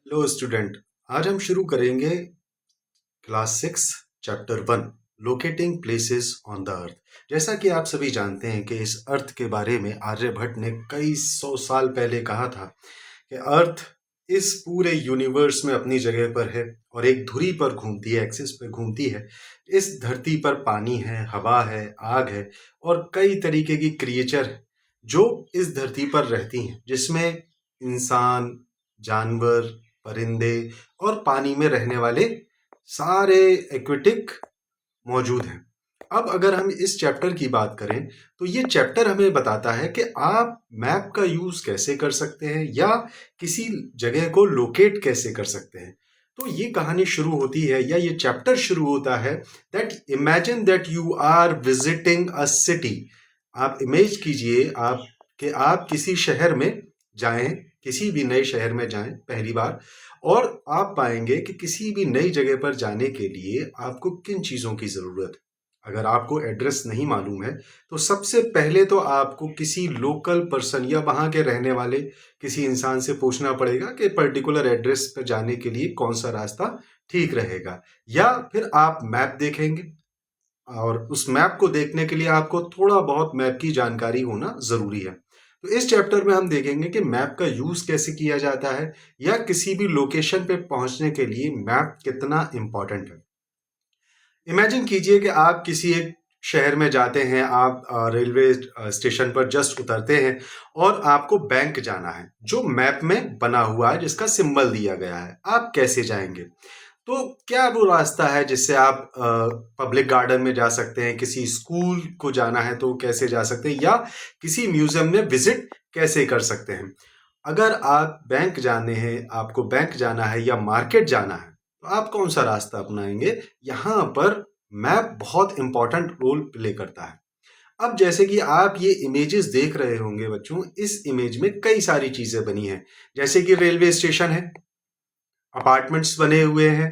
Hello student. आज हम शुरू करेंगे class 6 chapter 1 locating places on the अर्थ। जैसा कि आप सभी जानते हैं कि इस अर्थ के बारे में आर्यभट्ट ने कई सौ साल पहले कहा था कि अर्थ इस पूरे यूनिवर्स में अपनी जगह पर है और एक धुरी पर घूमती है, एक्सिस पे घूमती है। इस धरती पर पानी है, हवा है, आग है और कई तरीके की क्रिएचर है जो इस धरती पर रहती हैं, जिसमें इंसान, जानवर, परिंदे और पानी में रहने वाले सारे एक्वेटिक मौजूद हैं। अब अगर हम इस चैप्टर की बात करें तो ये चैप्टर हमें बताता है कि आप मैप का यूज कैसे कर सकते हैं या किसी जगह को लोकेट कैसे कर सकते हैं। तो ये कहानी शुरू होती है या ये चैप्टर शुरू होता है that imagine that you are visiting a city. आप इमेज कीजिए आप किसी शहर में जाएं, किसी भी नए शहर में जाएं पहली बार, और आप पाएंगे कि किसी भी नई जगह पर जाने के लिए आपको किन चीज़ों की ज़रूरत है। अगर आपको एड्रेस नहीं मालूम है तो सबसे पहले तो आपको किसी लोकल पर्सन या वहाँ के रहने वाले किसी इंसान से पूछना पड़ेगा कि पर्टिकुलर एड्रेस पर जाने के लिए कौन सा रास्ता ठीक रहेगा, या फिर आप मैप देखेंगे और उस मैप को देखने के लिए आपको थोड़ा बहुत मैप की जानकारी होना ज़रूरी है। तो इस चैप्टर में हम देखेंगे कि मैप का यूज़ कैसे किया जाता है या किसी भी लोकेशन पे पहुंचने के लिए मैप कितना इम्पोर्टेंट है। इमेजिन कीजिए कि आप किसी एक शहर में जाते हैं, आप रेलवे स्टेशन पर जस्ट उतरते हैं और आपको बैंक जाना है जो मैप में बना हुआ है, जिसका सिंबल दिया गया है। आप कैसे जाएंगे? तो क्या वो रास्ता है जिससे आप पब्लिक गार्डन में जा सकते हैं, किसी स्कूल को जाना है तो कैसे जा सकते हैं, या किसी म्यूजियम में विजिट कैसे कर सकते हैं? अगर आप बैंक जाने हैं, आपको बैंक जाना है या मार्केट जाना है, तो आप कौन सा रास्ता अपनाएंगे? यहाँ पर मैप बहुत इंपॉर्टेंट रोल प्ले करता है। अब जैसे कि आप ये इमेजेस देख रहे होंगे बच्चों, इस इमेज में कई सारी चीजें बनी हैं। जैसे कि रेलवे स्टेशन है, अपार्टमेंट्स बने हुए हैं,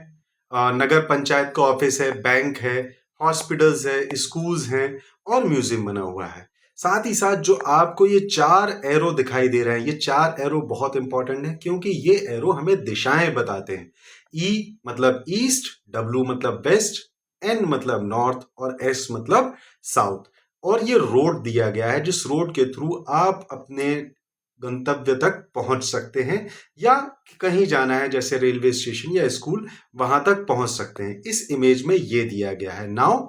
नगर पंचायत का ऑफिस है, बैंक है, हॉस्पिटल्स है, स्कूल्स हैं और म्यूजियम बना हुआ है। साथ ही साथ जो आपको ये चार एरो दिखाई दे रहे हैं, ये चार एरो बहुत इंपॉर्टेंट है क्योंकि ये एरो हमें दिशाएं बताते हैं। ई मतलब ईस्ट, डब्ल्यू मतलब वेस्ट, एन मतलब नॉर्थ और एस मतलब साउथ। और ये रोड दिया गया है जिस रोड के थ्रू आप अपने गंतव्य तक पहुंच सकते हैं, या कहीं जाना है जैसे रेलवे स्टेशन या स्कूल, वहां तक पहुंच सकते हैं। इस इमेज में ये दिया गया है। नाउ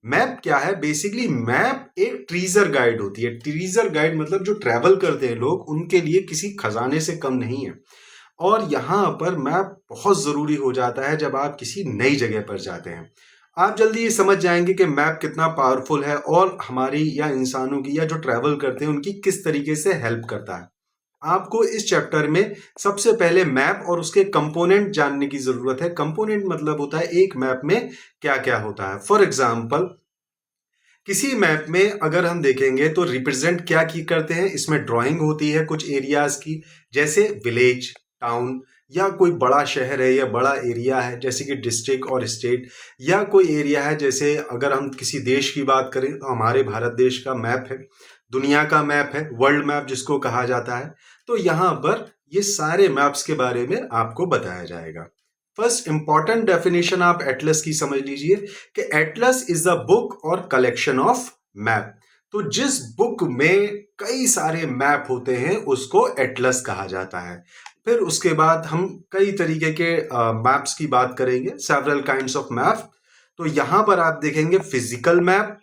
मैप क्या है? बेसिकली मैप एक ट्रीजर गाइड होती है। ट्रीजर गाइड मतलब जो ट्रैवल करते हैं लोग, उनके लिए किसी खजाने से कम नहीं है। और यहाँ पर मैप बहुत जरूरी हो जाता है जब आप किसी नई जगह पर जाते हैं। आप जल्दी ये समझ जाएंगे कि मैप कितना पावरफुल है और हमारी या इंसानों की या जो ट्रैवल करते हैं उनकी किस तरीके से हेल्प करता है। आपको इस चैप्टर में सबसे पहले मैप और उसके कंपोनेंट जानने की जरूरत है। कंपोनेंट मतलब होता है एक मैप में क्या क्या होता है। फॉर एग्जाम्पल, किसी मैप में अगर हम देखेंगे तो रिप्रेजेंट क्या की करते हैं, इसमें ड्राइंग होती है कुछ एरियाज की, जैसे विलेज, टाउन, या कोई बड़ा शहर है या बड़ा एरिया है जैसे कि डिस्ट्रिक्ट और स्टेट, या कोई एरिया है जैसे अगर हम किसी देश की बात करें तो हमारे भारत देश का मैप है, दुनिया का मैप है, वर्ल्ड मैप जिसको कहा जाता है। तो यहाँ पर ये सारे मैप्स के बारे में आपको बताया जाएगा। फर्स्ट इंपॉर्टेंट डेफिनेशन आप एटलस की समझ लीजिए कि एटलस इज द बुक और कलेक्शन ऑफ मैप। तो जिस बुक में कई सारे मैप होते हैं उसको एटलस कहा जाता है। फिर उसके बाद हम कई तरीके के मैप्स की बात करेंगे, सेवरल काइंड्स ऑफ मैप। तो यहां पर आप देखेंगे फिजिकल मैप,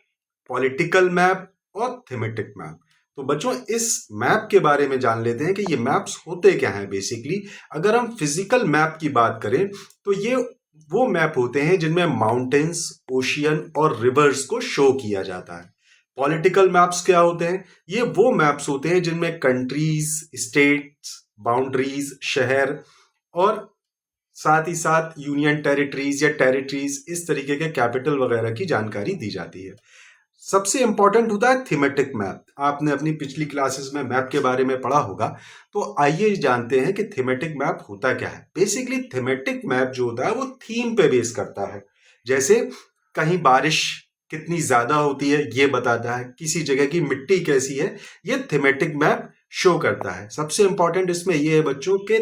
पॉलिटिकल मैप और थीमेटिक मैप। तो बच्चों इस मैप के बारे में जान लेते हैं कि ये मैप्स होते क्या हैं बेसिकली। अगर हम फिजिकल मैप की बात करें तो ये वो मैप होते हैं जिनमें माउंटेन्स, ओशियन और रिवर्स को शो किया जाता है। पॉलिटिकल मैप्स क्या होते हैं? ये वो मैप्स होते हैं जिनमें कंट्रीज, स्टेट्स, बाउंड्रीज, शहर और साथ ही साथ यूनियन टेरिटरीज या टेरिटरीज, इस तरीके के कैपिटल वगैरह की जानकारी दी जाती है। सबसे इंपॉर्टेंट होता है थीमेटिक मैप। आपने अपनी पिछली क्लासेस में मैप के बारे में पढ़ा होगा, तो आइए जानते हैं कि थीमेटिक मैप होता क्या है। बेसिकली थीमेटिक मैप जो होता है वो थीम पे बेस करता है। जैसे कहीं बारिश कितनी ज्यादा होती है ये बताता है, किसी जगह की मिट्टी कैसी है, ये थीमेटिक मैप शो करता है। सबसे इंपॉर्टेंट इसमें ये है बच्चों के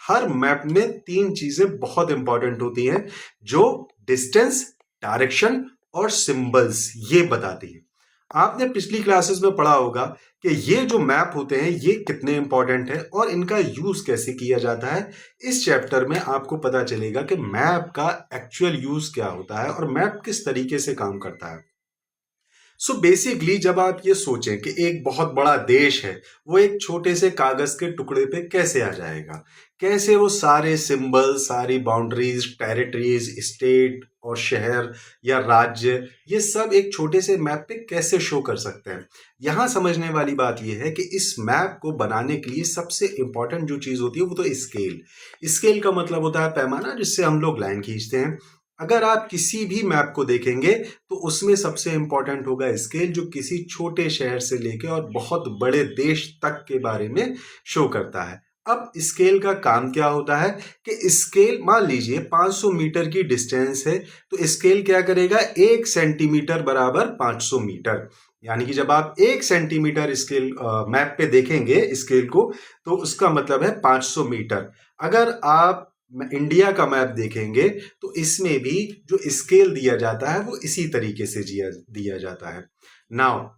हर मैप में तीन चीजें बहुत इंपॉर्टेंट होती हैं जो डिस्टेंस, डायरेक्शन और सिंबल्स ये बताती है। आपने पिछली क्लासेस में पढ़ा होगा कि ये जो मैप होते हैं ये कितने इंपॉर्टेंट है और इनका यूज कैसे किया जाता है। इस चैप्टर में आपको पता चलेगा कि मैप का एक्चुअल यूज क्या होता है और मैप किस तरीके से काम करता है। सो बेसिकली जब आप ये सोचें कि एक बहुत बड़ा देश है, वो एक छोटे से कागज के टुकड़े पे कैसे आ जाएगा, कैसे वो सारे सिंबल, सारी बाउंड्रीज, टेरिटरीज, स्टेट और शहर या राज्य, ये सब एक छोटे से मैप पे कैसे शो कर सकते हैं। यहाँ समझने वाली बात यह है कि इस मैप को बनाने के लिए सबसे इंपॉर्टेंट जो चीज होती है वो तो स्केल। स्केल का मतलब होता है पैमाना, जिससे हम लोग लाइन खींचते हैं। अगर आप किसी भी मैप को देखेंगे तो उसमें सबसे इंपॉर्टेंट होगा स्केल, जो किसी छोटे शहर से लेकर और बहुत बड़े देश तक के बारे में शो करता है। अब स्केल का काम क्या होता है कि स्केल, मान लीजिए 500 मीटर की डिस्टेंस है, तो स्केल क्या करेगा, 1 सेंटीमीटर बराबर 500 मीटर। यानी कि जब आप 1 सेंटीमीटर स्केल मैप पे देखेंगे स्केल को, तो उसका मतलब है 500 मीटर। अगर आप इंडिया का मैप देखेंगे तो इसमें भी जो स्केल दिया जाता है वो इसी तरीके से दिया जाता है। नाउ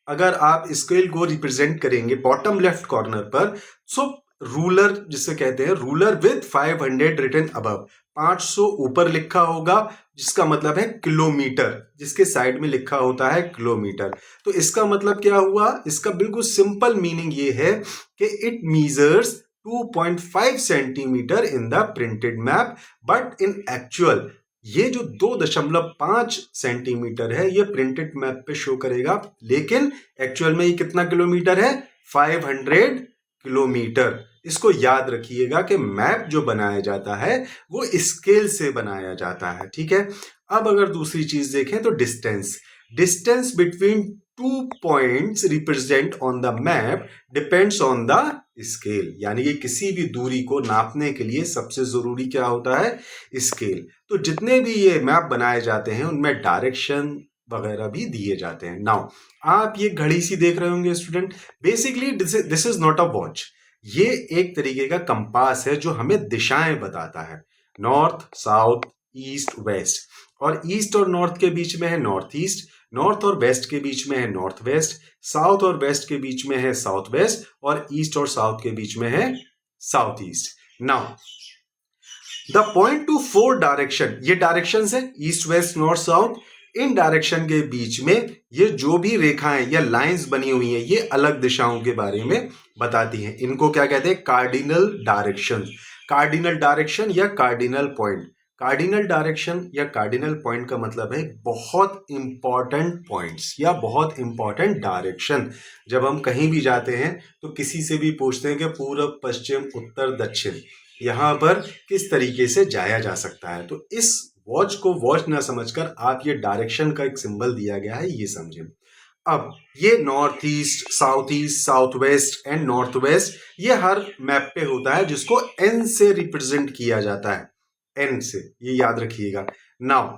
अगर आप स्केल को रिप्रेजेंट करेंगे बॉटम लेफ्ट कॉर्नर पर, सो रूलर जिसे कहते हैं, रूलर विद 500 रिटन अबव, 500 ऊपर लिखा होगा, जिसका मतलब है किलोमीटर, जिसके साइड में लिखा होता है किलोमीटर। तो इसका मतलब क्या हुआ, इसका बिल्कुल सिंपल मीनिंग ये है कि it measures 2.5 centimetre in the printed map, but in actual ये जो 2.5 सेंटीमीटर है ये प्रिंटेड मैप पे शो करेगा, लेकिन एक्चुअल में ये कितना किलोमीटर है, 500 किलोमीटर। इसको याद रखिएगा कि मैप जो बनाया जाता है वो स्केल से बनाया जाता है, ठीक है। अब अगर दूसरी चीज देखें तो distance, distance between 2 points represent on the map depends on the scale. यानी कि किसी भी दूरी को नापने के लिए सबसे जरूरी क्या होता है, स्केल। तो जितने भी ये मैप बनाए जाते हैं उनमें डायरेक्शन वगैरह भी दिए जाते हैं। नाउ आप ये घड़ी सी देख रहे होंगे student, basically this is not a watch, ये एक तरीके का कंपास है जो हमें दिशाएं बताता है, नॉर्थ, साउथ, ईस्ट, वेस्ट। और ईस्ट और नॉर्थ के बीच में है नॉर्थ ईस्ट, नॉर्थ और वेस्ट के बीच में है नॉर्थ वेस्ट, साउथ और वेस्ट के बीच में है साउथ वेस्ट, और ईस्ट और साउथ के बीच में है south east. Now the point to 4 direction, ये डायरेक्शन है ईस्ट, वेस्ट, नॉर्थ, साउथ। इन डायरेक्शन के बीच में ये जो भी रेखाएं या लाइंस बनी हुई हैं ये अलग दिशाओं के बारे में बताती हैं। इनको क्या कहते हैं, कार्डिनल डायरेक्शन। कार्डिनल डायरेक्शन या कार्डिनल पॉइंट, कार्डिनल डायरेक्शन या कार्डिनल पॉइंट का मतलब है बहुत इंपॉर्टेंट पॉइंट्स या बहुत इंपॉर्टेंट डायरेक्शन। जब हम कहीं भी जाते हैं तो किसी से भी पूछते हैं कि पूरब, पश्चिम, उत्तर, दक्षिण, यहाँ पर किस तरीके से जाया जा सकता है, तो इस वॉच को वॉच ना समझकर आप ये डायरेक्शन का एक सिंबल दिया गया है ये समझें। अब ये north east, south west and north west, ये हर मैप पे होता है जिसको एन से रिप्रेजेंट किया जाता है, एन से, ये याद रखिएगा। नाउ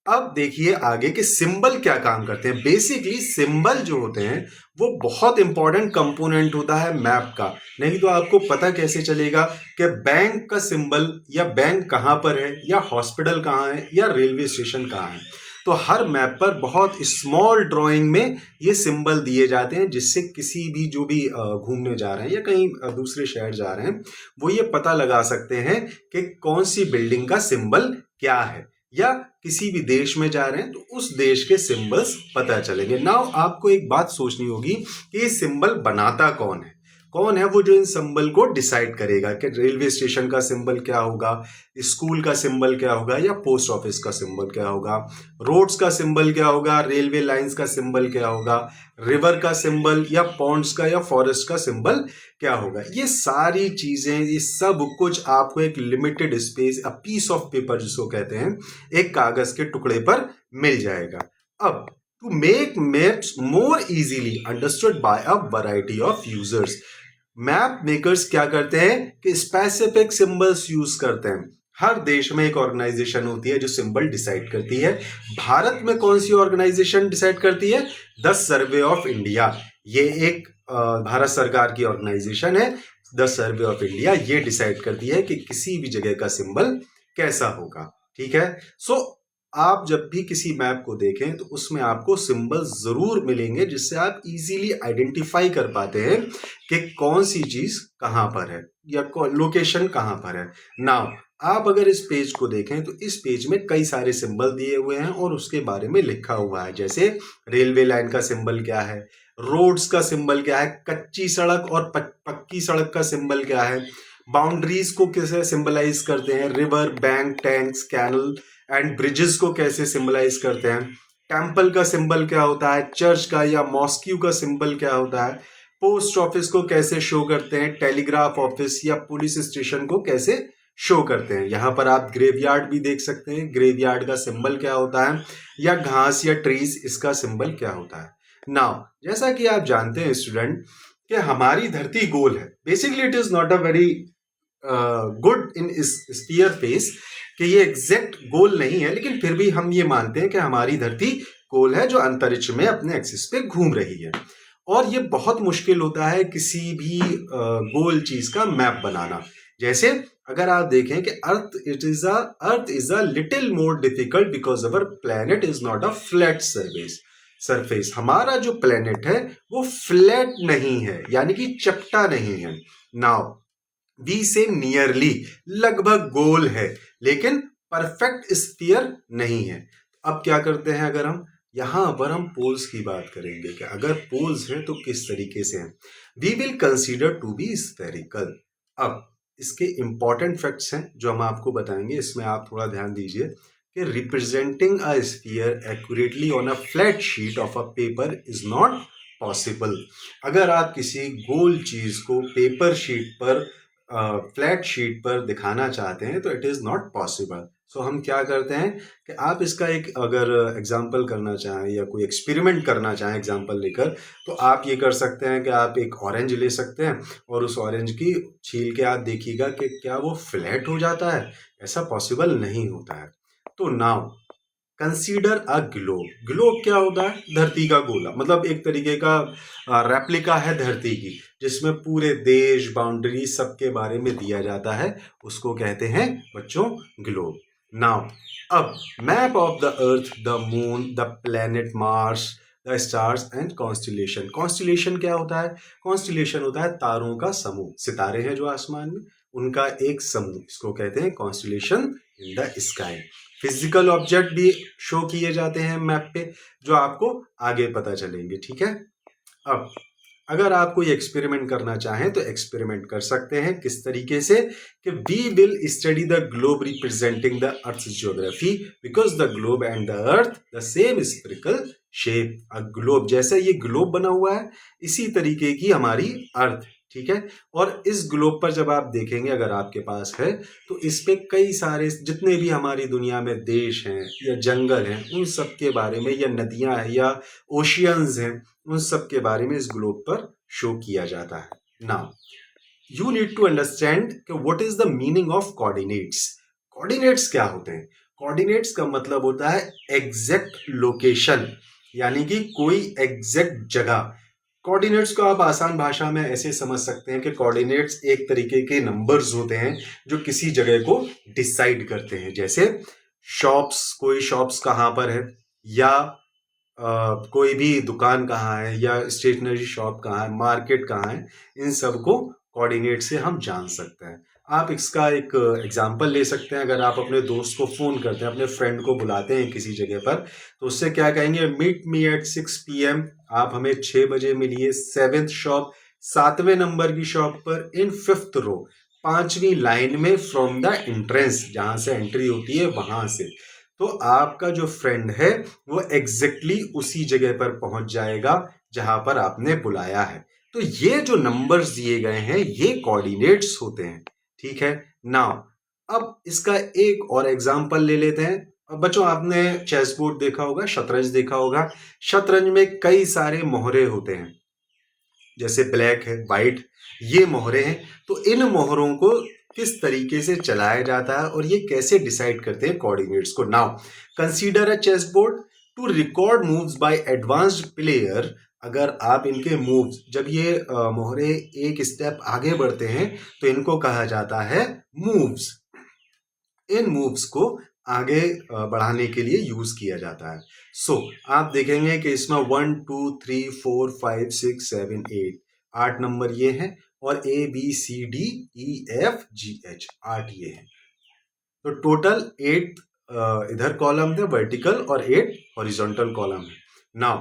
अब देखिए आगे के सिंबल क्या काम करते हैं। बेसिकली सिंबल जो होते हैं वो बहुत इंपॉर्टेंट कंपोनेंट होता है मैप का, नहीं तो आपको पता कैसे चलेगा कि बैंक का सिंबल या बैंक कहाँ पर है, या हॉस्पिटल कहाँ है, या रेलवे स्टेशन कहाँ है। तो हर मैप पर बहुत स्मॉल ड्राइंग में ये सिंबल दिए जाते हैं, जिससे किसी भी जो भी घूमने जा रहे हैं या कहीं दूसरे शहर जा रहे हैं वो ये पता लगा सकते हैं कि कौन सी बिल्डिंग का सिंबल क्या है, या किसी भी देश में जा रहे हैं तो उस देश के सिंबल्स पता चलेंगे। नाउ आपको एक बात सोचनी होगी कि ये सिंबल बनाता कौन है, कौन है वो जो इन सिंबल को डिसाइड करेगा कि रेलवे स्टेशन का सिंबल क्या होगा, स्कूल का सिंबल क्या होगा, या पोस्ट ऑफिस का सिंबल क्या होगा, रोड्स का सिंबल क्या होगा, रेलवे लाइंस का सिंबल क्या होगा, रिवर का सिंबल, या पॉन्ड्स का या फॉरेस्ट का सिंबल क्या होगा। ये सारी चीजें, ये सब कुछ आपको एक limited space, a piece of paper जिसको कहते हैं, एक कागज के टुकड़े पर मिल जाएगा। अब to make maps more easily understood by a variety of users, map makers क्या करते हैं कि स्पेसिफिक सिंबल्स यूज करते हैं। हर देश में एक ऑर्गेनाइजेशन होती है जो सिंबल डिसाइड करती है। भारत में कौन सी ऑर्गेनाइजेशन डिसाइड करती है, द सर्वे ऑफ इंडिया। ये एक भारत सरकार की ऑर्गेनाइजेशन है। द सर्वे ऑफ इंडिया ये डिसाइड करती है कि किसी भी जगह का सिंबल कैसा होगा। ठीक है, सो आप जब भी किसी मैप को देखें तो उसमें आपको सिंबल जरूर मिलेंगे जिससे आप इजीली आइडेंटिफाई कर पाते हैं कि कौन सी चीज कहां पर है या लोकेशन कहां पर है। नाउ आप अगर इस पेज को देखें तो इस पेज में कई सारे सिंबल दिए हुए हैं और उसके बारे में लिखा हुआ है, जैसे रेलवे लाइन का सिंबल क्या है, रोड्स का सिंबल क्या है, कच्ची सड़क और पक्की सड़क का सिंबल क्या है, बाउंड्रीज को कैसे सिंबलाइज करते हैं, river, bank, tanks, canal and bridges को कैसे सिंबलाइज करते हैं, टेम्पल का सिंबल क्या होता है, चर्च का या मॉस्क्यू का सिंबल क्या होता है, पोस्ट ऑफिस को कैसे शो करते हैं, टेलीग्राफ ऑफिस या पुलिस स्टेशन को कैसे शो करते हैं। यहाँ पर आप ग्रेवयार्ड भी देख सकते हैं, ग्रेवयार्ड का सिंबल क्या होता है, या घास या ट्रीज इसका सिंबल क्या होता है। नाउ जैसा कि आप जानते हैं स्टूडेंट कि हमारी धरती गोल है। Basically it is not a very good in sphere face कि ये एग्जैक्ट गोल नहीं है, लेकिन फिर भी हम ये मानते हैं कि हमारी धरती गोल है जो अंतरिक्ष में अपने एक्सिस पे घूम रही है। और ये बहुत मुश्किल होता है किसी भी गोल चीज का मैप बनाना। जैसे अगर आप देखें कि earth is a little more difficult because our planet is not a flat surface. हमारा जो प्लेनेट है वो फ्लैट नहीं है, यानी कि चपटा नहीं है। नाउ वी से नियरली, लगभग गोल है, लेकिन परफेक्ट स्फीयर नहीं है। अब क्या करते हैं, अगर हम यहां पर हम पोल्स की बात करेंगे कि अगर पोल्स हैं तो किस तरीके से हैं। We will consider to be spherical. अब इसके इंपॉर्टेंट फैक्ट्स हैं जो हम आपको बताएंगे, इसमें आप थोड़ा ध्यान दीजिए कि representing a sphere accurately on a flat sheet of a paper is not possible. अगर आप किसी गोल चीज को पेपर शीट पर, फ्लैट शीट पर दिखाना चाहते हैं तो इट इज नॉट पॉसिबल। सो हम क्या करते हैं कि आप इसका एक अगर एग्जाम्पल करना चाहें या कोई एक्सपेरिमेंट करना चाहें एग्जाम्पल लेकर, तो आप ये कर सकते हैं कि आप एक ऑरेंज ले सकते हैं और उस ऑरेंज की छील के आप देखिएगा कि क्या वो फ्लैट हो जाता है। ऐसा पॉसिबल नहीं होता है। तो now consider a globe. Globe क्या होता है, धरती का गोला, मतलब एक तरीके का रेप्लिका है धरती की, जिसमें पूरे देश, बाउंड्री, सबके बारे में दिया जाता है। उसको कहते हैं बच्चों ग्लोब। नाउ अब map of the earth, the moon, the planet Mars, the stars and constellation. Constellation क्या होता है, कॉन्स्टिलेशन होता है तारों का समूह। सितारे हैं जो आसमान में, उनका एक समूह, इसको कहते हैं constellation in the sky. Physical object भी शो किए जाते हैं मैप पे, जो आपको आगे पता चलेंगे। ठीक है, अब अगर आप कोई एक्सपेरिमेंट करना चाहें तो एक्सपेरिमेंट कर सकते हैं। किस तरीके से कि we will study the globe representing the earth geography because the globe and the earth the same spherical shape. A globe, जैसे ये ग्लोब बना हुआ है इसी तरीके की हमारी अर्थ। ठीक है, और इस ग्लोब पर जब आप देखेंगे, अगर आपके पास है, तो इस पे कई सारे जितने भी हमारी दुनिया में देश हैं या जंगल हैं उन सब के बारे में, या नदियां हैं या ओशियंस हैं, उन सब के बारे में इस ग्लोब पर शो किया जाता है। Now you need to understand कि what is the meaning of coordinates. Coordinates क्या होते हैं, कोऑर्डिनेट्स का मतलब होता है एग्जैक्ट लोकेशन, यानी कि कोई एग्जैक्ट जगह। कोऑर्डिनेट्स को आप आसान भाषा में ऐसे समझ सकते हैं कि कोऑर्डिनेट्स एक तरीके के नंबर्स होते हैं जो किसी जगह को डिसाइड करते हैं। जैसे शॉप्स, कोई शॉप्स कहाँ पर है, या कोई भी दुकान कहाँ है, या स्टेशनरी शॉप कहाँ है, मार्केट कहाँ है, इन सब को कोऑर्डिनेट से हम जान सकते हैं। आप इसका एक एग्जांपल ले सकते हैं। अगर आप अपने दोस्त को फ़ोन करते हैं, अपने फ्रेंड को बुलाते हैं किसी जगह पर, तो उससे क्या कहेंगे, मीट मी एट 6 PM। आप हमें 6 बजे मिलिए, 7th शॉप, 7वें नंबर की शॉप पर, इन 5th रो, 5वीं लाइन में, फ्रॉम द एंट्रेंस, जहाँ से एंट्री होती है वहां से। तो आपका जो फ्रेंड है वो एग्जैक्टली उसी जगह पर पहुंच जाएगा जहां पर आपने बुलाया है। तो ये जो नंबर्स दिए गए हैं ये कोऑर्डिनेट्स होते हैं। ठीक है, नाउ अब इसका एक और एग्जांपल ले लेते हैं। अब बच्चों आपने चेस बोर्ड देखा होगा, शतरंज देखा होगा। शतरंज में कई सारे मोहरे होते हैं, जैसे ब्लैक है, वाइट, ये मोहरे हैं। तो इन मोहरों को किस तरीके से चलाया जाता है और ये कैसे डिसाइड करते हैं कोऑर्डिनेट्स को। Now consider a chess board to record moves by advanced player. अगर आप इनके मूव्स, जब ये मोहरे एक स्टेप आगे बढ़ते हैं तो इनको कहा जाता है मूव्स। इन मूव्स को आगे बढ़ाने के लिए यूज किया जाता है। सो आप देखेंगे कि इसमें 1 2 3 4 5 6 7 8 8 नंबर ये हैं, और ABCDEFGH 8 ये हैं। तो टोटल 8 इधर कॉलम है वर्टिकल और 8 हॉरिजॉन्टल कॉलम है। नाउ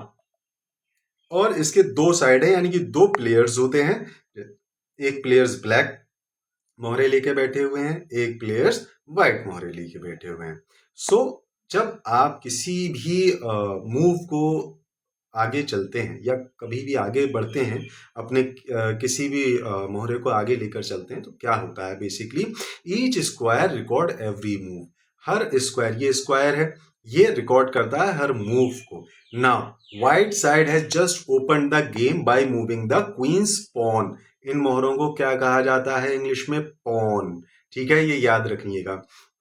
और इसके दो साइड है, यानी कि दो प्लेयर्स होते हैं। एक प्लेयर्स ब्लैक मोहरे लेके बैठे हुए हैं, एक प्लेयर्स व्हाइट मोहरे लेके बैठे हुए हैं। सो जब आप किसी भी मूव को आगे चलते हैं या कभी भी आगे बढ़ते हैं, अपने किसी भी मोहरे को आगे लेकर चलते हैं, तो क्या होता है basically, each square record every move. हर स्क्वायर, ये स्क्वायर है, ये रिकॉर्ड करता है हर मूव को। Now white side has just open the game by moving the queen's pawn. इन मोहरों को क्या कहा जाता है इंग्लिश में? पॉन। ठीक है, ये याद रखिएगा।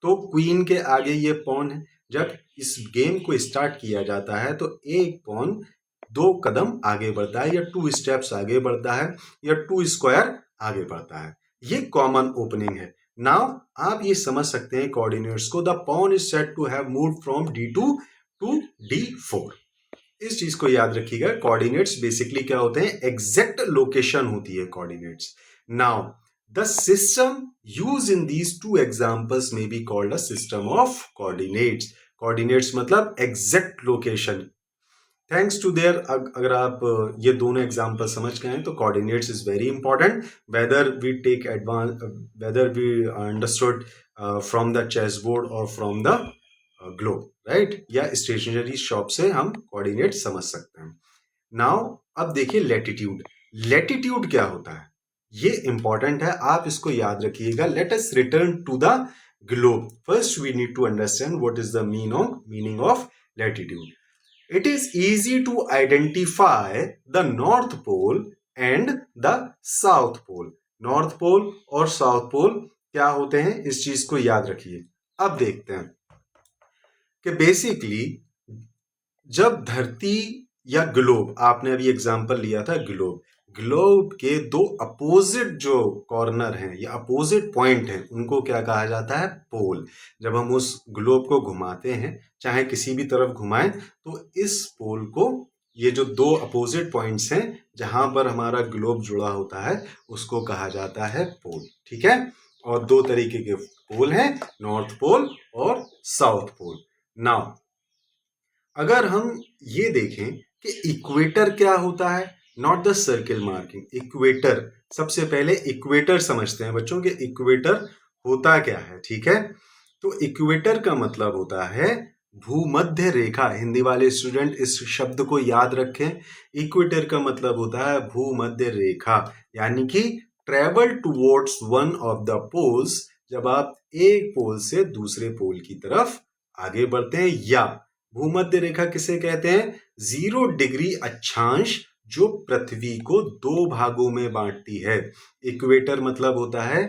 तो क्वीन के आगे ये पॉन है। जब इस गेम को स्टार्ट किया जाता है तो एक पॉन 2 कदम आगे बढ़ता है, या 2 स्टेप्स आगे बढ़ता है, या 2 स्क्वायर आगे बढ़ता है। ये कॉमन ओपनिंग है। नाउ आप ये समझ सकते हैं कोऑर्डिनेट्स को। The pawn is said to have moved from D2 to D4। इस चीज को याद रखिएगा। कोऑर्डिनेट्स बेसिकली क्या होते हैं? एग्जैक्ट लोकेशन होती है coordinates. Now the system use in these two examples में be called a system of coordinates. Coordinates मतलब exact location. Thanks to there, अगर आप ये दोनों एग्जांपल समझ गए हैं तो coordinates is very important, whether we take advance, whether we understood from the chess board और फ्रॉम द ग्लोब, राइट? या स्टेशनरी शॉप से हम कोऑर्डिनेट समझ सकते हैं। नाउ अब देखिए लैटिट्यूड। लैटिट्यूड क्या होता है? ये इंपॉर्टेंट है, आप इसको याद रखिएगा। Let us return to the globe. First we need to understand what is the meaning of latitude. It is easy to identify the North Pole and the South Pole. North Pole और South Pole क्या होते हैं, इस चीज को याद रखिए। अब देखते हैं कि बेसिकली जब धरती या ग्लोब, आपने अभी एग्जांपल लिया था ग्लोब, ग्लोब के दो अपोजिट जो कॉर्नर हैं या अपोजिट पॉइंट हैं, उनको क्या कहा जाता है? पोल। जब हम उस ग्लोब को घुमाते हैं, चाहे किसी भी तरफ घुमाएं, तो इस पोल को, ये जो दो अपोजिट पॉइंट्स हैं जहां पर हमारा ग्लोब जुड़ा होता है, उसको कहा जाता है पोल। ठीक है, और दो तरीके के पोल हैं, नॉर्थ पोल और साउथ पोल। नाउ अगर हम ये देखें कि इक्वेटर क्या होता है, not the circle marking, equator. सबसे पहले इक्वेटर समझते हैं बच्चों के इक्वेटर होता क्या है। ठीक है, तो इक्वेटर का मतलब होता है भूमध्य रेखा। हिंदी वाले स्टूडेंट इस शब्द को याद रखें। इक्वेटर का मतलब होता है भूमध्य रेखा, यानी कि travel towards one of the poles. जब आप एक पोल से दूसरे पोल की तरफ आगे बढ़ते हैं, या भूमध्य रेखा किसे कहते हैं? 0 डिग्री अक्षांश जो पृथ्वी को दो भागों में बांटती है। इक्वेटर मतलब होता है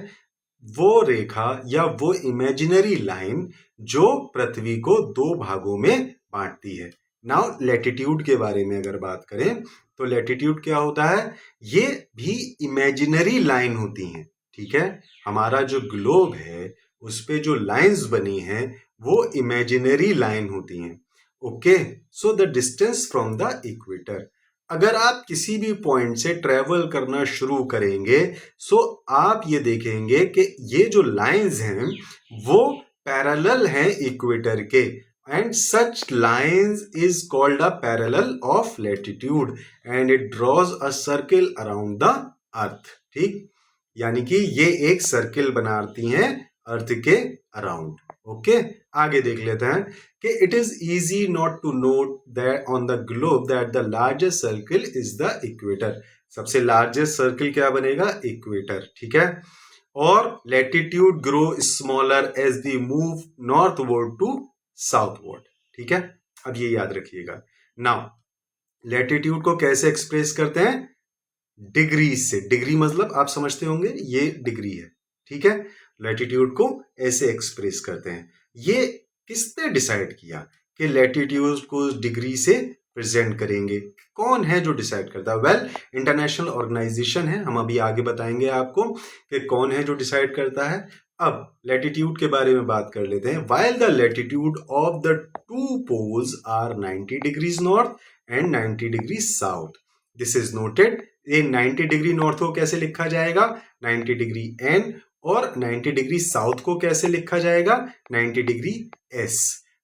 वो रेखा या वो इमेजिनरी लाइन जो पृथ्वी को दो भागों में बांटती है। नाउ लैटिट्यूड के बारे में अगर बात करें तो लैटिट्यूड क्या होता है? ये भी इमेजिनरी लाइन होती हैं। ठीक है, हमारा जो ग्लोब है उस पे जो लाइंस बनी हैं वो इमेजिनरी लाइन होती हैं। Okay, so the distance from the equator. अगर आप किसी भी पॉइंट से ट्रेवल करना शुरू करेंगे, सो आप ये देखेंगे कि ये जो लाइंस हैं वो पैरेलल हैं इक्वेटर के, and such lines is called a parallel of latitude and it draws a circle around the earth. ठीक, यानी कि ये एक सर्किल बनाती हैं अर्थ के अराउंड। ओके, आगे देख लेते हैं कि it is easy not to note that on the globe that the largest circle is the equator. सबसे लार्जेस्ट सर्किल क्या बनेगा? इक्वेटर। ठीक है, और latitude grow smaller as the move northward to southward. ठीक है, अब ये याद रखिएगा। नाउ लैटिट्यूड को कैसे एक्सप्रेस करते हैं? डिग्री से। डिग्री मतलब आप समझते होंगे, ये डिग्री है। ठीक है, लैटिट्यूड को ऐसे एक्सप्रेस करते हैं। ये किसने डिसाइड किया कि लैटिट्यूड को डिग्री से प्रेजेंट करेंगे। कौन है जो डिसाइड करता है? वेल, इंटरनेशनल ऑर्गेनाइजेशन है, हम अभी आगे बताएंगे आपको कि कौन है जो डिसाइड करता है। अब लैटिट्यूड के बारे में बात कर लेते हैं। While the latitude of the two poles are 90 degrees north and 90 degree south, this is noted. ये 90 डिग्री नॉर्थ को कैसे लिखा जाएगा? 90 डिग्री एन। और 90 डिग्री साउथ को कैसे लिखा जाएगा? 90 degree S.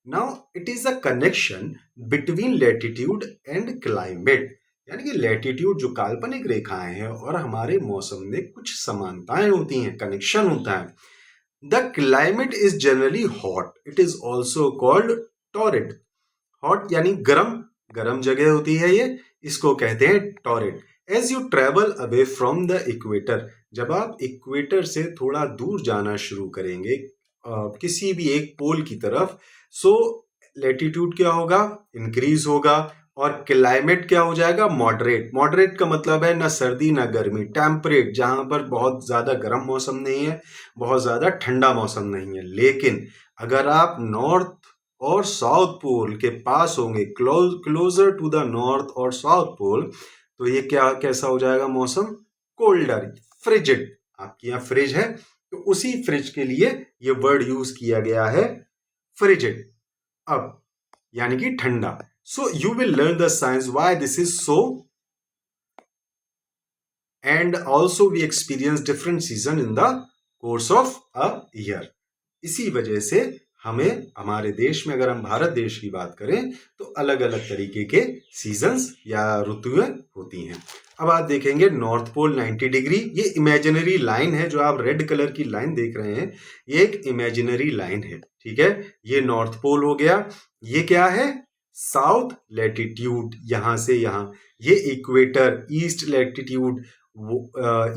Now it is a connection between latitude and climate, यानी कि लैटिट्यूड जो काल्पनिक रेखाएं हैं और हमारे मौसम में कुछ समानताएं होती हैं, कनेक्शन होता है। The climate is generally hot, it is also called torrid. Hot यानी गर्म, गर्म जगह होती है ये, इसको कहते हैं torrid. As you travel away from the equator, जब आप इक्वेटर से थोड़ा दूर जाना शुरू करेंगे किसी भी एक पोल की तरफ, सो लैटिट्यूड क्या होगा? इंक्रीज होगा। और क्लाइमेट क्या हो जाएगा? मॉडरेट। मॉडरेट का मतलब है ना सर्दी ना गर्मी, टेम्परेट, जहां पर बहुत ज्यादा गर्म मौसम नहीं है, बहुत ज्यादा ठंडा मौसम नहीं है। लेकिन अगर आप नॉर्थ और साउथ पोल के पास होंगे, क्लोजर टू द नॉर्थ और साउथ पोल, तो ये क्या कैसा हो जाएगा मौसम? Colder, frigid. आपके यहाँ फ्रिज है, तो उसी फ्रिज के लिए ये वर्ड यूज किया गया है, फ्रिजिड। अब यानी कि ठंडा। So you will learn the science why this is so, and also we experience different season in the course of a year. इसी वजह से हमें हमारे देश में, अगर हम भारत देश की बात करें, तो अलग अलग तरीके के सीजन्स या ऋतुएं होती हैं। अब आप देखेंगे नॉर्थ पोल 90 डिग्री, ये इमेजिनरी लाइन है, जो आप रेड कलर की लाइन देख रहे हैं, ये एक इमेजिनरी लाइन है, ठीक है। ये नॉर्थ पोल हो गया। ये क्या है? साउथ लैटिट्यूड, यहां से यहां। ये equator, east latitude,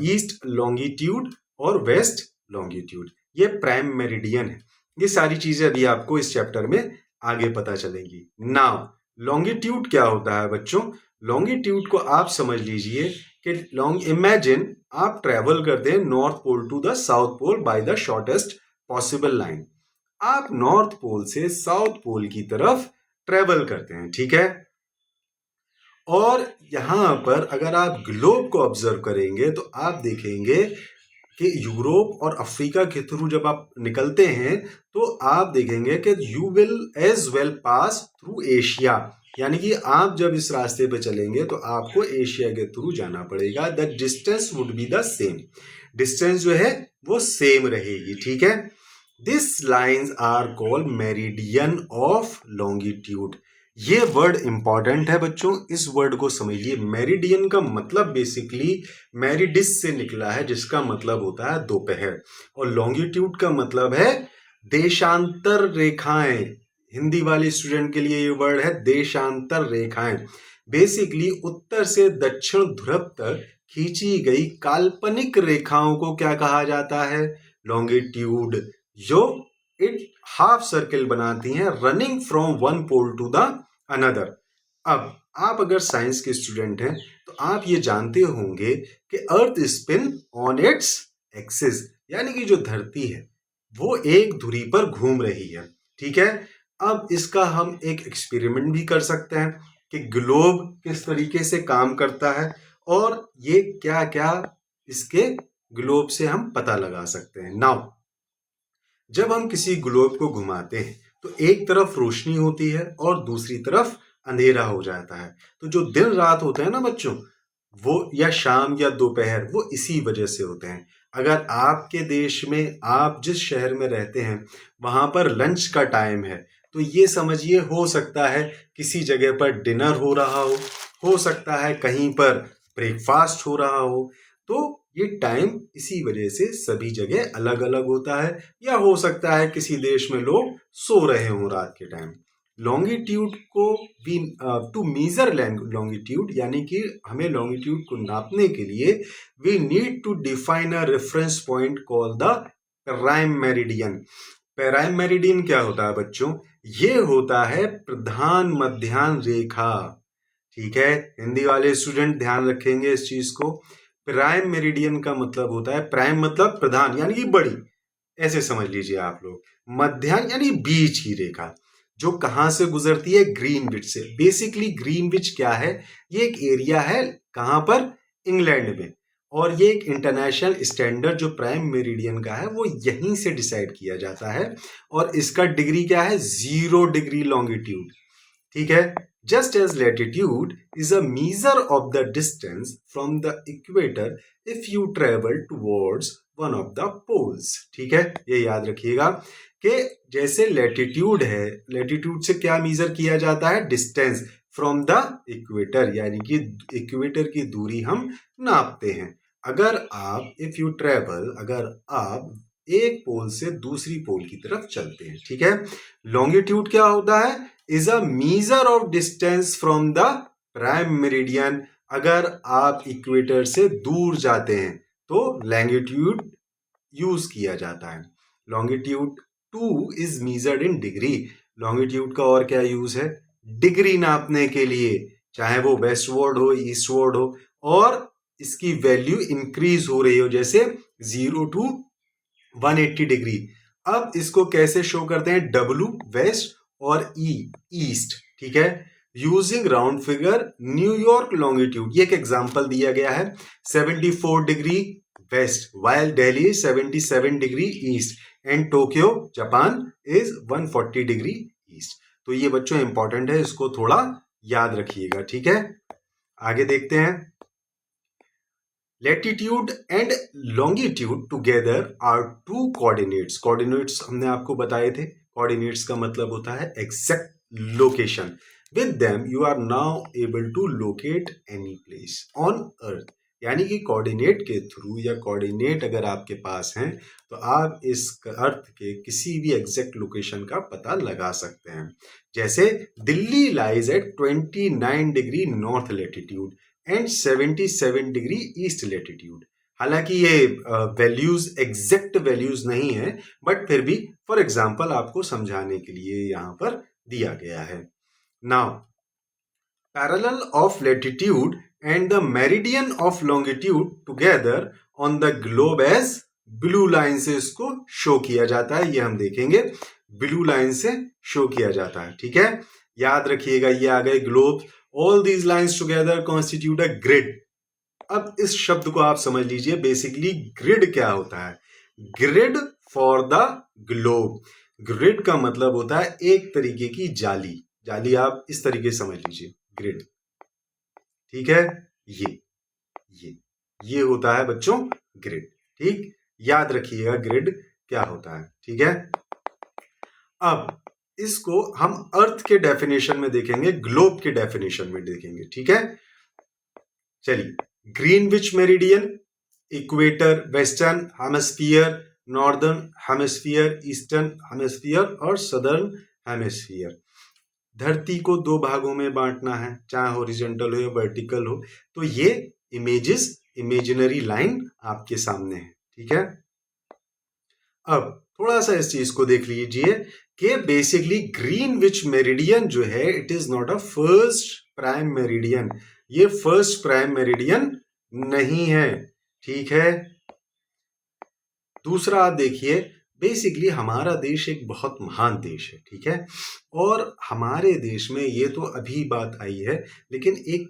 east longitude और वेस्ट लॉन्गिट्यूड। ये प्राइम मेरिडियन है। ये सारी चीजें अभी आपको इस चैप्टर में आगे पता चलेंगी। नाउ लॉन्गिट्यूड क्या होता है बच्चों? लॉन्गिट्यूड को आप समझ लीजिए कि इमेजिन आप ट्रेवल करते हैं north pole to the south pole by the shortest possible line. आप नॉर्थ पोल से साउथ पोल की तरफ ट्रेवल करते हैं, ठीक है। और यहां पर अगर आप ग्लोब को ऑब्जर्व करेंगे तो आप देखेंगे कि यूरोप और अफ्रीका के थ्रू जब आप निकलते हैं, तो आप देखेंगे कि you will as well pass through Asia, यानी कि आप जब इस रास्ते पे चलेंगे तो आपको एशिया के थ्रू जाना पड़ेगा। The distance would be the same, distance जो है वो सेम रहेगी, ठीक है। This lines are called meridian of longitude. ये वर्ड इंपॉर्टेंट है बच्चों, इस वर्ड को समझिए। मेरिडियन का मतलब बेसिकली मेरिडिस से निकला है, जिसका मतलब होता है दोपहर, और लॉन्गिट्यूड का मतलब है देशांतर रेखाएं। हिंदी वाले स्टूडेंट के लिए ये वर्ड है देशांतर रेखाएं। बेसिकली उत्तर से दक्षिण ध्रुव तक खींची गई काल्पनिक रेखाओं को क्या कहा जाता है? लॉन्गिट्यूड, जो इट हाफ सर्किल बनाती हैं, running from one pole to the another. अब आप अगर साइंस के स्टूडेंट हैं तो आप ये जानते होंगे कि अर्थ स्पिन ऑन इट्स एक्सिस, यानी कि जो धरती है वो एक धुरी पर घूम रही है, ठीक है। अब इसका हम एक एक्सपेरिमेंट भी कर सकते हैं कि ग्लोब किस तरीके से काम करता है, और ये क्या क्या इसके ग्लोब से हम पता लगा सकते हैं। नाउ जब हम किसी ग्लोब को घुमाते हैं तो एक तरफ रोशनी होती है और दूसरी तरफ अंधेरा हो जाता है। तो जो दिन रात होते हैं ना बच्चों, वो या शाम या दोपहर, वो इसी वजह से होते हैं। अगर आपके देश में, आप जिस शहर में रहते हैं, वहां पर लंच का टाइम है, तो ये समझिए हो सकता है किसी जगह पर डिनर हो सकता है कहीं पर ब्रेकफास्ट हो रहा हो। तो ये टाइम इसी वजह से सभी जगह अलग अलग होता है, या हो सकता है किसी देश में लोग सो रहे हों रात के टाइम। लॉन्गिट्यूड को वी टू मेजर लॉन्गिट्यूड, यानी कि हमें लॉन्गिट्यूड को नापने के लिए we need to define a reference point called the prime meridian. Prime meridian क्या होता है बच्चों? ये होता है प्रधान मध्याह्न रेखा, ठीक है। हिंदी वाले स्टूडेंट ध्यान रखेंगे इस चीज को। प्राइम मेरिडियन का मतलब होता है, प्राइम मतलब प्रधान यानी कि बड़ी, ऐसे समझ लीजिए आप लोग। मध्याह्न यानी बीच की रेखा, जो कहाँ से गुजरती है, ग्रीनविच से। बेसिकली ग्रीनविच क्या है, ये एक एरिया है कहाँ पर, इंग्लैंड में, और ये एक इंटरनेशनल स्टैंडर्ड जो प्राइम मेरिडियन का है वो यहीं से डिसाइड किया जाता है, और इसका डिग्री क्या है, 0 डिग्री लॉन्गिट्यूड। ठीक है, just as latitude is a measure of the distance from the equator if you travel towards one of the poles. ठीक है, ये याद रखिएगा कि जैसे लैटिट्यूड है, लैटिट्यूड से क्या मीजर किया जाता है, डिस्टेंस फ्रॉम द इक्वेटर, यानी कि इक्वेटर की दूरी हम नापते हैं। अगर आप इफ यू ट्रेवल, अगर आप एक पोल से दूसरी पोल की तरफ चलते हैं, ठीक है, लॉन्गिट्यूड क्या होता है, is a measure of distance from the prime meridian. अगर आप इक्वेटर से दूर जाते हैं तो लॉन्गिट्यूड यूज किया जाता है। Longitude 2 is measured in degree. Longitude का और क्या यूज है, डिग्री नापने के लिए, चाहे वो वेस्टवर्ड हो, ईस्टवर्ड हो, और इसकी वैल्यू इंक्रीज हो रही हो, जैसे 0 to 180 डिग्री। अब इसको कैसे शो करते हैं, W वेस्ट और E ईस्ट। ठीक है, using round figure New York longitude, ये एक एग्जांपल दिया गया है, 74 degree west, while Delhi is 77 degree east, and Tokyo Japan is 140 degree east. तो ये बच्चों इंपॉर्टेंट है, इसको थोड़ा याद रखिएगा। ठीक है, आगे देखते हैं। Latitude and longitude together are two coordinates. Coordinates हमने आपको बताए थे, कोऑर्डिनेट्स का मतलब होता है exact location. With them you are now able to locate any place on earth, यानी कि कोऑर्डिनेट के थ्रू, या कोऑर्डिनेट अगर आपके पास हैं तो आप इस अर्थ के किसी भी एग्जैक्ट लोकेशन का पता लगा सकते हैं। जैसे Delhi lies at 29 degree north latitude and 77 degree east latitude. हालांकि ये वैल्यूज एग्जैक्ट वैल्यूज नहीं है, बट फिर भी फॉर एग्जांपल आपको समझाने के लिए यहां पर दिया गया है। Now parallel of latitude and the meridian of longitude together on the globe as blue line से इसको शो किया जाता है, ये हम देखेंगे, ब्लू लाइन से शो किया जाता है। ठीक है, याद रखिएगा, ये आ गए globe. All these lines together constitute a grid. अब इस शब्द को आप समझ लीजिए, बेसिकली ग्रिड क्या होता है, grid for the globe. Grid का मतलब होता है एक तरीके की जाली, जाली आप इस तरीके से समझ लीजिए, ग्रिड। ठीक है, ये होता है बच्चों ग्रिड। ठीक, याद रखिएगा ग्रिड क्या होता है। ठीक है, अब इसको हम अर्थ के डेफिनेशन में देखेंगे, ग्लोब के डेफिनेशन में देखेंगे। ठीक है, चलिए, Greenwich meridian, equator, western hemisphere, northern hemisphere, eastern hemisphere और सदर्न हेमिस्फीयर। धरती को दो भागों में बांटना है, चाहे हॉरिजॉन्टल हो या वर्टिकल हो, तो ये इमेजेस, इमेजिनरी लाइन आपके सामने है। ठीक है, अब थोड़ा सा इस चीज को देख लीजिए कि बेसिकली ग्रीनविच मेरिडियन जो है, it is not a first prime meridian. ये फर्स्ट प्राइम मेरिडियन नहीं है। ठीक है, दूसरा आप देखिए, बेसिकली हमारा देश एक बहुत महान देश है। ठीक है, और हमारे देश में ये तो अभी बात आई है, लेकिन एक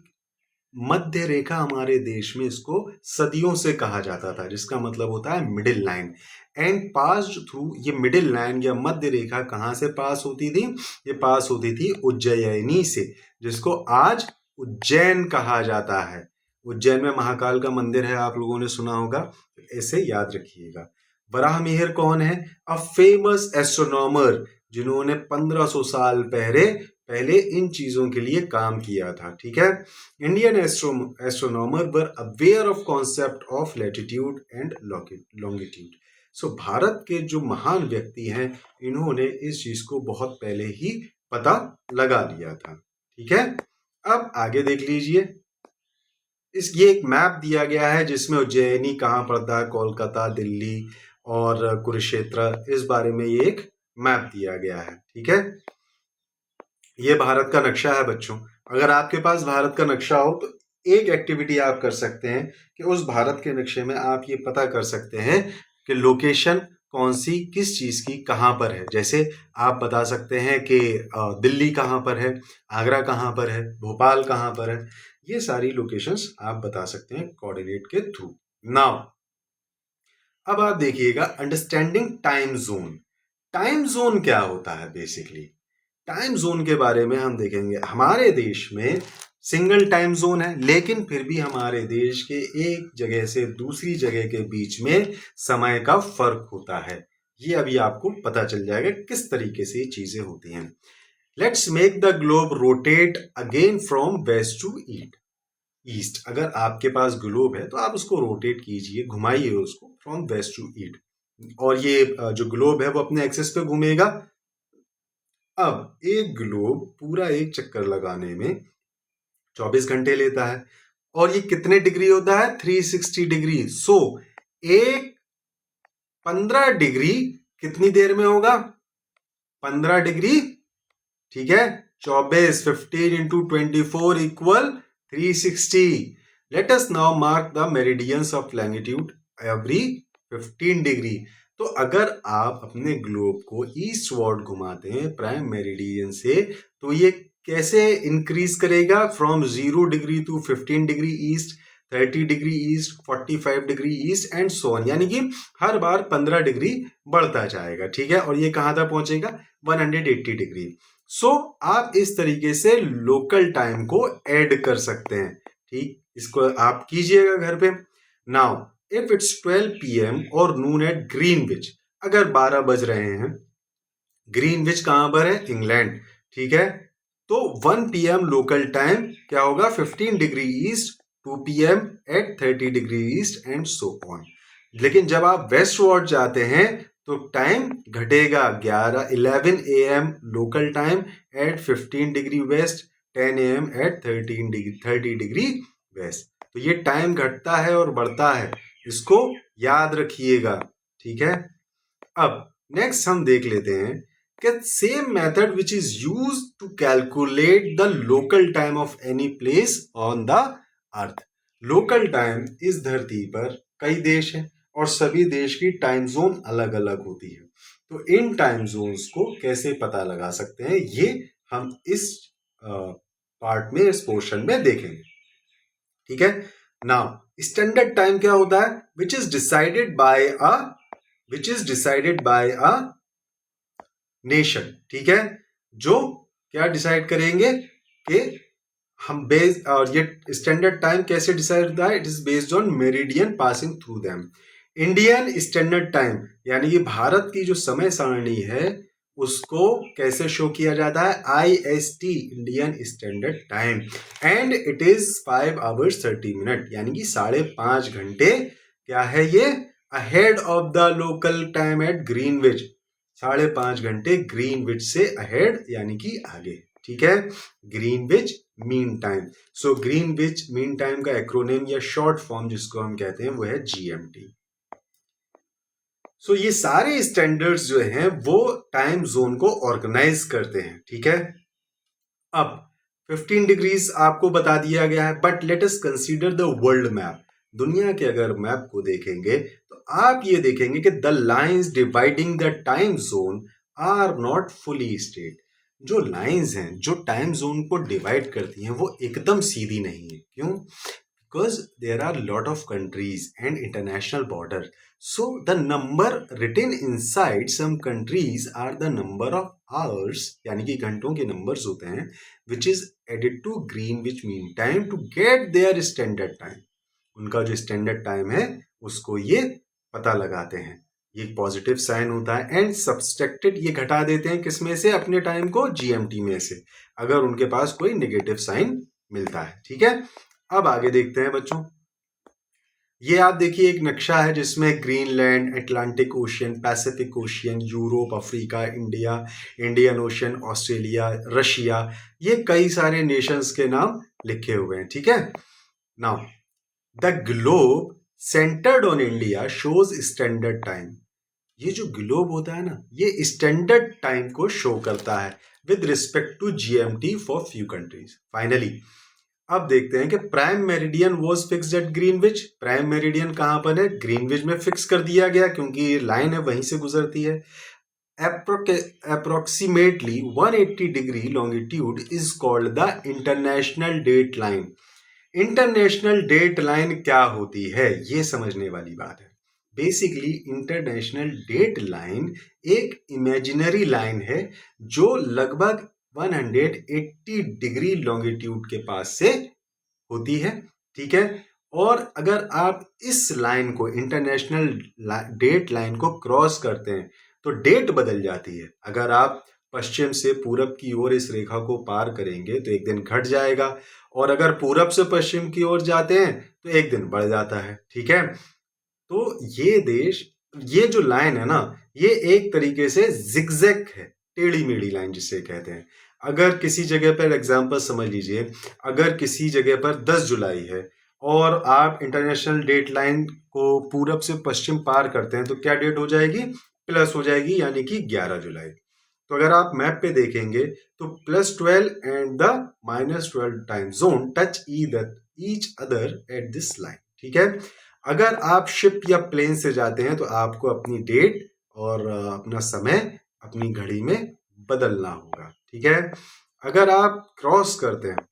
मध्य रेखा हमारे देश में इसको सदियों से कहा जाता था, जिसका मतलब होता है middle line, and pass through. ये मिडिल लाइन या मध्य रेखा कहाँ से पास होती थी, ये पास होती थी उज्जैनी से, जिसको आज उज्जैन कहा जाता है। उज्जैन में महाकाल का मंदिर है, आप लोगों ने सुना होगा, ऐसे याद रखिएगा। वराहमिहिर कौन है, अ फेमस एस्ट्रोनॉमर, जिन्होंने 1500 साल पहले इन चीजों के लिए काम किया था। ठीक है, Indian astronomer were aware of concept of latitude and longitude. So Bharat के जो महान व्यक्ति हैं, इन्होंने इस चीज को बहुत पहले ही पता लगा लिया था। ठीक है, अब आगे देख लीजिए, ये एक मैप दिया गया है जिसमें उज्जैनी कहाँ पड़ता है, कोलकाता, दिल्ली और कुरुक्षेत्र, इस बारे में ये एक मैप दिया गया है। ठीक है, ये भारत का नक्शा है बच्चों। अगर आपके पास भारत का नक्शा हो तो एक एक्टिविटी आप कर सकते हैं कि उस भारत के नक्शे में आप ये पता कर सकते हैं कि लोकेशन कौन सी किस चीज़ की कहाँ पर है। जैसे आप बता सकते हैं कि दिल्ली कहाँ पर है, आगरा कहाँ पर है, भोपाल कहाँ पर है। ये सारी लोकेशंस आप बता सकते हैं कोऑर्डिनेट के थ्रू। नाउ अब आप देखिएगा understanding time zone. Time zone क्या होता है बेसिकली? टाइम जोन के बारे में हम देखेंगे। हमारे देश में सिंगल टाइम जोन है, लेकिन फिर भी हमारे देश के एक जगह से दूसरी जगह के बीच में समय का फर्क होता है। ये अभी आपको पता चल जाएगा किस तरीके से ये चीजें होती हैं। Let's make the globe rotate again from west to east. अगर आपके पास ग्लोब है तो आप उसको रोटेट कीजिए, घुमाइए उसको फ्रॉम वेस्ट टू ईस्ट, और ये जो ग्लोब है वो अपने एक्सिस पे घूमेगा। अब एक ग्लोब पूरा एक चक्कर लगाने में 24 घंटे लेता है, और ये कितने डिग्री होता है? 360 डिग्री। सो एक 15 डिग्री कितनी देर में होगा? 15 डिग्री, ठीक है। 24 15 into 24 equal 360। Let us now mark the meridians of longitude every 15 degree. तो अगर आप अपने ग्लोब को ईस्टवर्ड घुमाते हैं प्राइम मेरिडियन से, तो ये कैसे इंक्रीज करेगा? From 0 degree to 15 degree east, 30 degree east, 45 degree east and so on. यानी कि हर बार 15 डिग्री बढ़ता जाएगा, ठीक है। और ये कहां तक पहुंचेगा? 180 डिग्री। सो आप इस तरीके से लोकल टाइम को ऐड कर सकते हैं, ठीक। इसको आप कीजिएगा घर पे। नाउ इफ इट्स 12 PM और नून एट ग्रीनविच, अगर 12 बज रहे हैं, ग्रीनविच कहां पर है? इंग्लैंड, ठीक है। तो 1 PM लोकल टाइम क्या होगा? 15 degree east, 2 PM at 30 degree east and so on. लेकिन जब आप वेस्ट वर्ड जाते हैं तो टाइम घटेगा। 11 AM local time at 15 degree west, 10 AM at 30 degree west. तो ये टाइम घटता है और बढ़ता है, इसको याद रखिएगा, ठीक है। अब नेक्स्ट हम देख लेते हैं कि same method which is use to calculate the local time of any place on the earth. Local time इस धरती पर कई देश हैं और सभी देश की टाइम जोन अलग अलग होती है। तो इन टाइम जोन्स को कैसे पता लगा सकते हैं, ये हम इस पार्ट में, इस पोर्शन में देखेंगे, ठीक है। नाउ स्टैंडर्ड टाइम क्या होता है? Which is decided by a nation, ठीक है। जो क्या डिसाइड करेंगे कि हम बेस, और ये स्टैंडर्ड टाइम कैसे डिसाइड होता है? It is based on meridian passing through them. Indian standard time यानी कि भारत की जो समय सारणी है उसको कैसे शो किया जाता है? IST, Indian standard time, and it is 5 hours 30 minutes, यानी कि 5.5 घंटे क्या है ये? Ahead of the local time at Greenwich. 5.5 घंटे ग्रीनविच से अहेड यानी कि आगे, ठीक है। Greenwich mean time. So Greenwich mean time का एक्रोनिम या शॉर्ट फॉर्म जिसको हम कहते हैं वो है GMT। सो ये सारे स्टैंडर्ड्स जो हैं वो टाइम जोन को ऑर्गेनाइज करते हैं, ठीक है। अब 15 डिग्रीज आपको बता दिया गया है, but let us consider the world map. दुनिया के अगर मैप को देखेंगे तो आप ये देखेंगे कि the lines dividing the time zone are not fully straight. जो लाइंस हैं जो टाइम जोन को डिवाइड करती हैं वो एकदम सीधी नहीं है। क्यों? Because there are a lot of countries and international border. So the number written inside some countries are the number of hours, यानी कि घंटों के numbers होते हैं, which is added to Greenwich Mean Time to get their standard time. उनका जो standard time है उसको ये पता लगाते हैं। ये पॉजिटिव साइन होता है, एंड सब्सट्रैक्टेड ये घटा देते हैं किसमें से? अपने टाइम को GMT में से, अगर उनके पास कोई नेगेटिव साइन मिलता है, ठीक है। अब आगे देखते हैं बच्चों। ये आप देखिए एक नक्शा है जिसमें Greenland, Atlantic ocean, Pacific ocean, Europe, Africa, India, Indian ocean, Australia, Russia, ये कई सारे नेशंस के नाम लिखे हुए हैं, ठीक है। Now the globe centred on India shows standard time. ये जो ग्लोब होता है ना, ये स्टैंडर्ड टाइम को शो करता है with respect to GMT for few countries. Finally अब देखते हैं कि prime meridian was fixed at Greenwich. Prime meridian कहाँ पर है? ग्रीनविच में फिक्स कर दिया गया, क्योंकि ये लाइन है वहीं से गुजरती है। approximately 180 degree longitude is called the international date line। International date line क्या होती है, ये समझने वाली बात है। बेसिकली इंटरनेशनल डेट लाइन एक इमेजिनरी लाइन है जो लगभग 180 डिग्री लॉन्गिट्यूड के पास से होती है, ठीक है। और अगर आप इस लाइन को, इंटरनेशनल डेट लाइन को क्रॉस करते हैं तो डेट बदल जाती है। अगर आप पश्चिम से पूरब की ओर इस रेखा को पार करेंगे तो एक दिन घट जाएगा, और अगर पूरब से पश्चिम की ओर जाते हैं तो एक दिन बढ़ जाता है, ठीक है। तो ये जो लाइन है ना, ये एक तरीके से जिगजैग है, टेढ़ी मेढ़ी लाइन जिसे कहते हैं। अगर किसी जगह पर एग्जांपल समझ लीजिए, अगर किसी जगह पर 10 जुलाई है और आप इंटरनेशनल डेट लाइन को पूरब से पश्चिम पार करते हैं तो क्या डेट हो जाएगी? प्लस हो जाएगी, यानी कि 11 जुलाई। तो अगर आप मैप पे देखेंगे तो +12 and the -12 time zone touch each other at this line, ठीक है। अगर आप शिप या प्लेन से जाते हैं तो आपको अपनी डेट और अपना समय अपनी घड़ी में बदलना होगा, ठीक है। अगर आप क्रॉस करते हैं,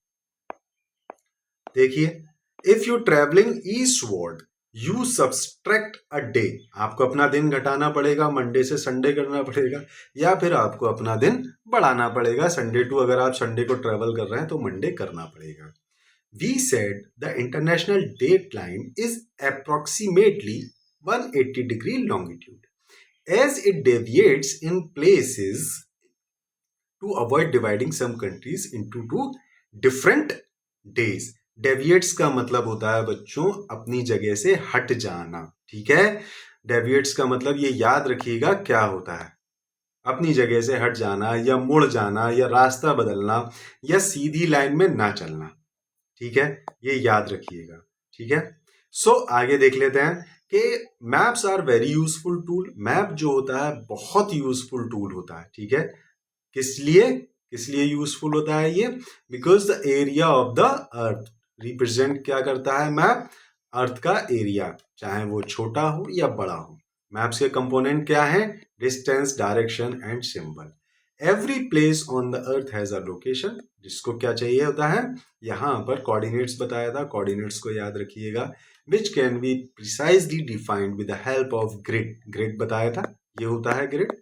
देखिए, if you travelling eastward you subtract a day. आपको अपना दिन घटाना पड़ेगा, मंडे से संडे करना पड़ेगा, या फिर आपको अपना दिन बढ़ाना पड़ेगा, संडे टू, अगर आप संडे को ट्रेवल कर रहे हैं तो मंडे करना पड़ेगा। We said the international date line is approximately 180 degree longitude. As it deviates in places to avoid dividing some countries into two different days. Deviates का मतलब होता है बच्चों अपनी जगह से हट जाना, ठीक है। Deviates का मतलब ये याद रखिएगा क्या होता है, अपनी जगह से हट जाना या मुड़ जाना या रास्ता बदलना या सीधी लाइन में ना चलना, ठीक है, ये याद रखिएगा, ठीक है। सो आगे देख लेते हैं कि maps are very useful tool. Map जो होता है बहुत यूजफुल टूल होता है, ठीक है। किस लिए यूजफुल होता है ये? Because the area of the earth represent क्या करता है मैप? अर्थ का एरिया, चाहे वो छोटा हो या बड़ा हो। मैप्स के कंपोनेंट क्या है? Distance, direction and symbol. Every place on the earth has a location. जिसको क्या चाहिए होता है? यहां पर कोऑर्डिनेट्स बताया था, कोऑर्डिनेट्स को याद रखिएगा। Which can be precisely defined with the help of grid. Grid बताया था, ये होता है ग्रिड,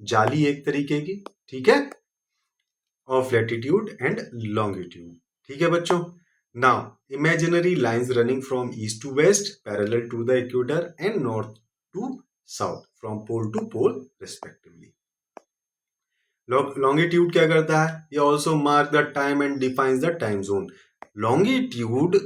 जाली एक तरीके की, ठीक है, ऑफ लैटिट्यूड एंड लॉन्गिट्यूड, ठीक है बच्चों। Now imaginary lines running from east to west parallel to the equator and north to south from pole to pole respectively. Longitude क्या करता है? ये also mark the time and defines the time zone. Longitude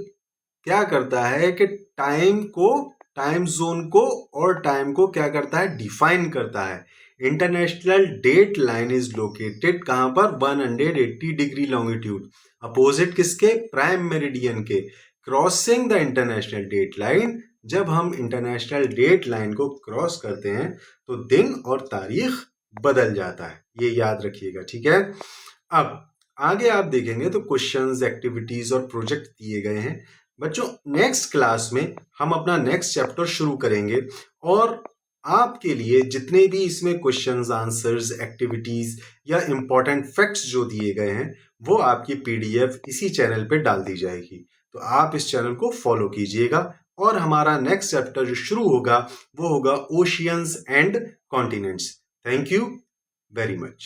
क्या करता है कि time को, time zone को और टाइम को क्या करता है? डिफाइन करता है। International date line is located कहां पर? 180 डिग्री लॉन्गिट्यूड, अपोजिट किसके? प्राइम मेरिडियन के। Crossing the international date line, जब हम इंटरनेशनल डेट लाइन को क्रॉस करते हैं तो दिन और तारीख बदल जाता है, ये याद रखिएगा, ठीक है। अब आगे आप देखेंगे तो क्वेश्चंस, एक्टिविटीज और प्रोजेक्ट दिए गए हैं बच्चों। नेक्स्ट क्लास में हम अपना नेक्स्ट चैप्टर शुरू करेंगे और आपके लिए जितने भी इसमें क्वेश्चंस, आंसर्स, एक्टिविटीज या इंपॉर्टेंट फैक्ट्स जो दिए गए हैं वो आपकी पीडीएफ इसी चैनल पे डाल दी जाएगी। तो आप इस चैनल को फॉलो कीजिएगा और हमारा नेक्स्ट चैप्टर जो शुरू होगा वो होगा oceans and continents. Thank you very much.